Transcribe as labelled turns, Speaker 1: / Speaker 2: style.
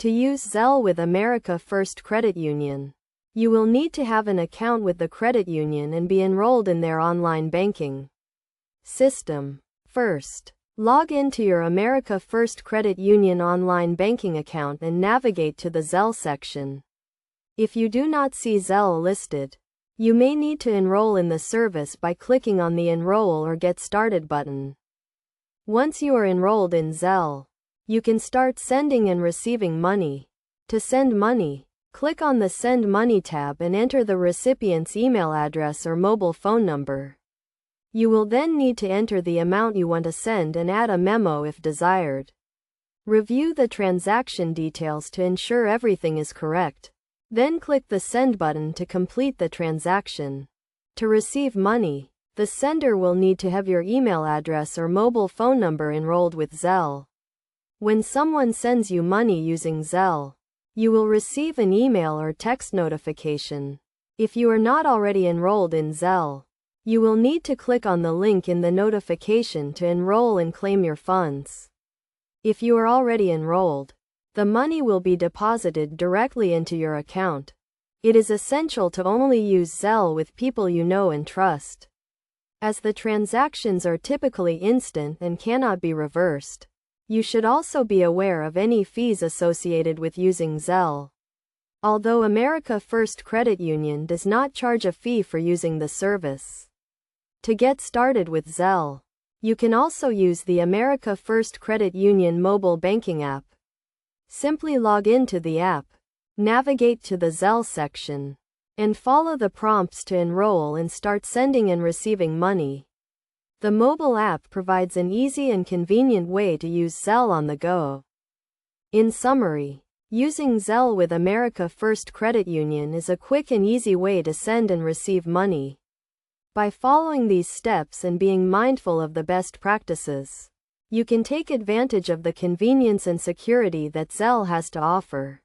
Speaker 1: To use Zelle with America First Credit Union, you will need to have an account with the credit union and be enrolled in their online banking system. First, log into your America First Credit Union online banking account and navigate to the Zelle section. If you do not see Zelle listed, you may need to enroll in the service by clicking on the Enroll or Get Started button. Once you are enrolled in Zelle, you can start sending and receiving money. To send money, click on the Send Money tab and enter the recipient's email address or mobile phone number. You will then need to enter the amount you want to send and add a memo if desired. Review the transaction details to ensure everything is correct. Then click the Send button to complete the transaction. To receive money, the sender will need to have your email address or mobile phone number enrolled with Zelle. When someone sends you money using Zelle, you will receive an email or text notification. If you are not already enrolled in Zelle, you will need to click on the link in the notification to enroll and claim your funds. If you are already enrolled, the money will be deposited directly into your account. It is essential to only use Zelle with people you know and trust, as the transactions are typically instant and cannot be reversed. You should also be aware of any fees associated with using Zelle. Although America First Credit Union does not charge a fee for using the service. To get started with Zelle, you can also use the America First Credit Union mobile banking app. Simply log into the app, navigate to the Zelle section, and follow the prompts to enroll and start sending and receiving money. The mobile app provides an easy and convenient way to use Zelle on the go. In summary, using Zelle with America First Credit Union is a quick and easy way to send and receive money. By following these steps and being mindful of the best practices, you can take advantage of the convenience and security that Zelle has to offer.